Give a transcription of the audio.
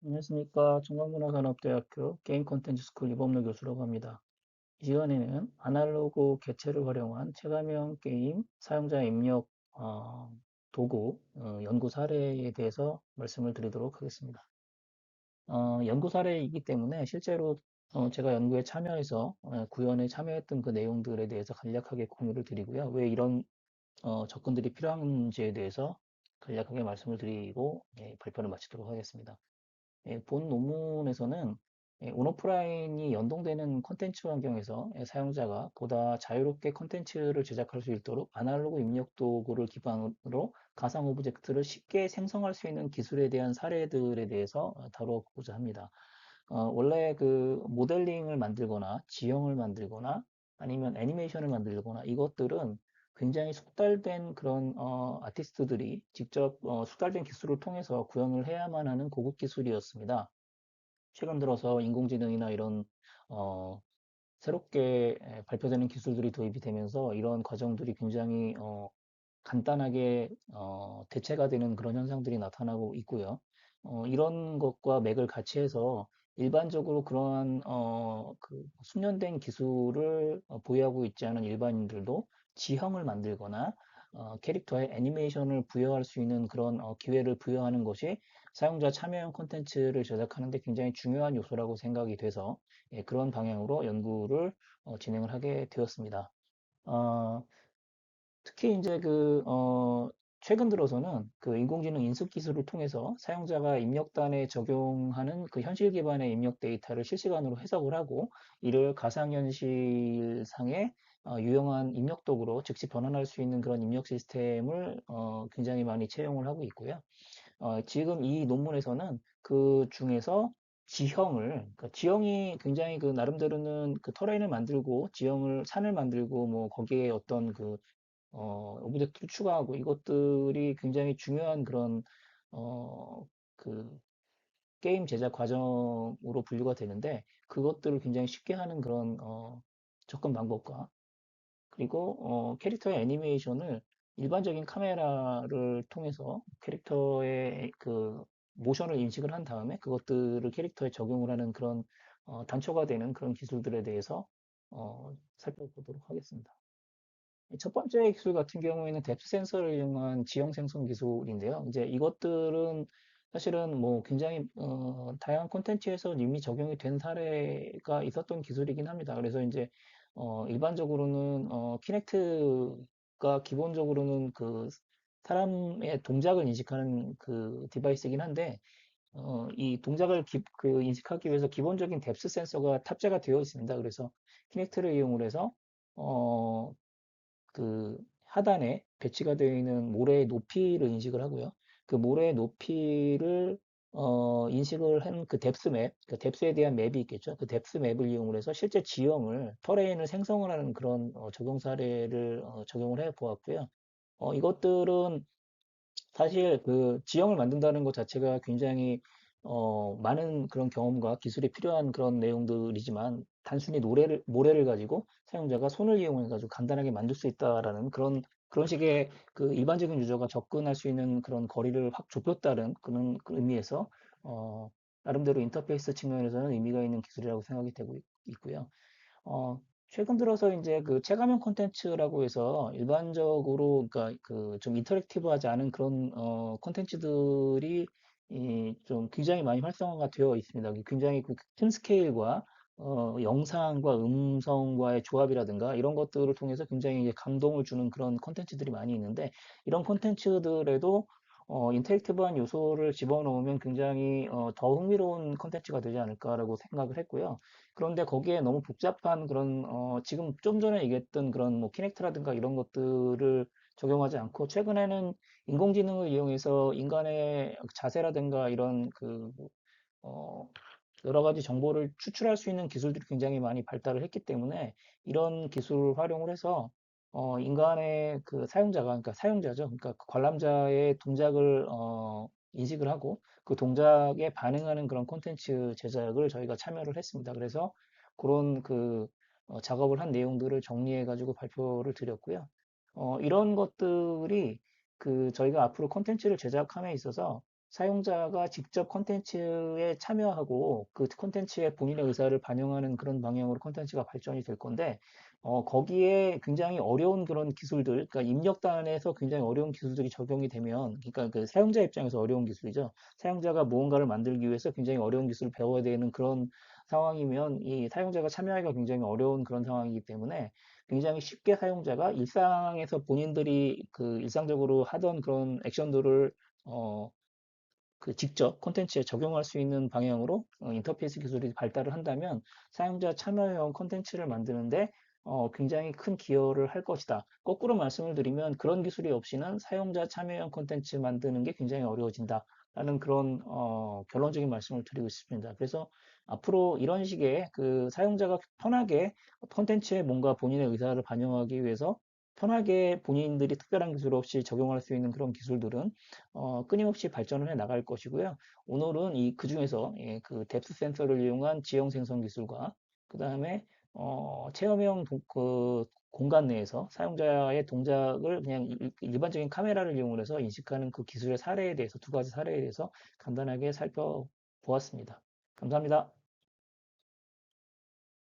안녕하십니까. 청강문화산업대학교 게임 콘텐츠 스쿨 이범로 교수라고 합니다. 이 시간에는 아날로그 개체를 활용한 체감형 게임 사용자 입력 도구 연구 사례에 대해서 말씀을 드리도록 하겠습니다. 연구 사례이기 때문에 실제로 제가 연구에 참여해서 구현에 참여했던 그 내용들에 대해서 간략하게 공유를 드리고요. 왜 이런 접근들이 필요한지에 대해서 간략하게 말씀을 드리고 발표를 마치도록 하겠습니다. 본 논문에서는 온오프라인이 연동되는 콘텐츠 환경에서 사용자가 보다 자유롭게 콘텐츠를 제작할 수 있도록 아날로그 입력 도구를 기반으로 가상 오브젝트를 쉽게 생성할 수 있는 기술에 대한 사례들에 대해서 다뤄보고자 합니다. 원래 그 모델링을 만들거나 지형을 만들거나 아니면 애니메이션을 만들거나 이것들은 굉장히 숙달된 그런 아티스트들이 직접 숙달된 기술을 통해서 구현을 해야만 하는 고급 기술이었습니다. 최근 들어서 인공지능이나 이런 어, 새롭게 발표되는 기술들이 도입이 되면서 이런 과정들이 굉장히 간단하게 대체가 되는 그런 현상들이 나타나고 있고요. 이런 것과 맥을 같이 해서 일반적으로 그러한 그 숙련된 기술을 보유하고 있지 않은 일반인들도 지형을 만들거나 캐릭터에 애니메이션을 부여할 수 있는 그런 기회를 부여하는 것이 사용자 참여형 콘텐츠를 제작하는 데 굉장히 중요한 요소라고 생각이 돼서 그런 방향으로 연구를 진행을 하게 되었습니다. 어, 특히 이제 최근 들어서는 그 인공지능 인식 기술을 통해서 사용자가 입력단에 적용하는 그 현실 기반의 입력 데이터를 실시간으로 해석을 하고 이를 가상현실상의 유용한 입력 도구로 즉시 변환할 수 있는 그런 입력 시스템을 굉장히 많이 채용을 하고 있고요. 지금 이 논문에서는 그 중에서 그러니까 지형이 굉장히 그 나름대로는 그 터레인을 만들고 지형을 산을 만들고 뭐 거기에 어떤 오브젝트를 추가하고 이것들이 굉장히 중요한 그런, 어, 그 게임 제작 과정으로 분류가 되는데 그것들을 굉장히 쉽게 하는 그런, 접근 방법과 그리고 캐릭터의 애니메이션을 일반적인 카메라를 통해서 캐릭터의 그 모션을 인식을 한 다음에 그것들을 캐릭터에 적용을 하는 그런 단초가 되는 그런 기술들에 대해서 살펴보도록 하겠습니다. 첫 번째 기술 같은 경우에는 뎁스 센서를 이용한 지형 생성 기술인데요. 이제 이것들은 사실은 뭐 굉장히 다양한 콘텐츠에서 이미 적용이 된 사례가 있었던 기술이긴 합니다. 그래서 이제 일반적으로는 키넥트가 기본적으로는 그 사람의 동작을 인식하는 그 디바이스이긴 한데 이 동작을 인식하기 위해서 기본적인 뎁스 센서가 탑재가 되어 있습니다. 그래서 키넥트를 이용을 해서 어, 그 하단에 배치가 되어 있는 모래의 높이를 인식을 하고요. 그 모래의 높이를 인식을 한 그 뎁스 맵, 그 뎁스에 대한 맵이 있겠죠. 그 뎁스 맵을 이용을 해서 실제 지형을 터레인을 생성을 하는 그런 적용 사례를 적용을 해 보았고요. 이것들은 사실 그 지형을 만든다는 것 자체가 굉장히 많은 그런 경험과 기술이 필요한 그런 내용들이지만 단순히 모래를 가지고 사용자가 손을 이용해 가지고 간단하게 만들 수 있다라는 그런 식의 그 일반적인 유저가 접근할 수 있는 그런 거리를 확 좁혔다는 그런 그 의미에서 어, 나름대로 인터페이스 측면에서는 의미가 있는 기술이라고 생각이 되고 있고요. 어, 최근 들어서 이제 그 체감형 콘텐츠라고 해서 일반적으로 그러니까 그 좀 인터랙티브하지 않은 그런 콘텐츠들이 좀 굉장히 많이 활성화가 되어 있습니다. 굉장히 그큰 스케일과 영상과 음성과의 조합이라든가 이런 것들을 통해서 굉장히 이제 감동을 주는 그런 콘텐츠들이 많이 있는데 이런 콘텐츠들에도 인터랙티브한 요소를 집어넣으면 굉장히 더 흥미로운 콘텐츠가 되지 않을까라고 생각을 했고요. 그런데 거기에 너무 복잡한 그런 지금 좀 전에 얘기했던 그런 뭐 키넥트라든가 이런 것들을 적용하지 않고 최근에는 인공지능을 이용해서 인간의 자세라든가 이런 어, 여러 가지 정보를 추출할 수 있는 기술들이 굉장히 많이 발달을 했기 때문에 이런 기술을 활용을 해서 인간의 그 그러니까 사용자죠. 그러니까 그 관람자의 동작을 인식을 하고 그 동작에 반응하는 그런 콘텐츠 제작을 저희가 참여를 했습니다. 그래서 그런 작업을 한 내용들을 정리해 가지고 발표를 드렸고요. 이런 것들이 그 저희가 앞으로 콘텐츠를 제작함에 있어서 사용자가 직접 콘텐츠에 참여하고 그 콘텐츠에 본인의 의사를 반영하는 그런 방향으로 콘텐츠가 발전이 될 건데, 거기에 굉장히 어려운 그런 기술들, 그러니까 입력단에서 굉장히 어려운 기술들이 적용이 되면, 그러니까 그 사용자 입장에서 어려운 기술이죠. 사용자가 무언가를 만들기 위해서 굉장히 어려운 기술을 배워야 되는 그런 상황이면 이 사용자가 참여하기가 굉장히 어려운 그런 상황이기 때문에 굉장히 쉽게 사용자가 일상에서 본인들이 그 일상적으로 하던 그런 액션들을 어, 그 직접 콘텐츠에 적용할 수 있는 방향으로 인터페이스 기술이 발달을 한다면 사용자 참여형 콘텐츠를 만드는데 굉장히 큰 기여를 할 것이다. 거꾸로 말씀을 드리면 그런 기술이 없이는 사용자 참여형 콘텐츠 만드는 게 굉장히 어려워진다. 라는 그런 결론적인 말씀을 드리고 싶습니다. 그래서 앞으로 이런 식의 그 사용자가 편하게 콘텐츠에 뭔가 본인의 의사를 반영하기 위해서 편하게 본인들이 특별한 기술 없이 적용할 수 있는 그런 기술들은 끊임없이 발전을 해 나갈 것이고요. 오늘은 그 중에서 예, 그 뎁스 센서를 이용한 지형 생성 기술과 그 다음에 체험형 그 공간 내에서 사용자의 동작을 그냥 일반적인 카메라를 이용해서 인식하는 그 기술의 사례에 대해서 두 가지 사례에 대해서 간단하게 살펴보았습니다. 감사합니다.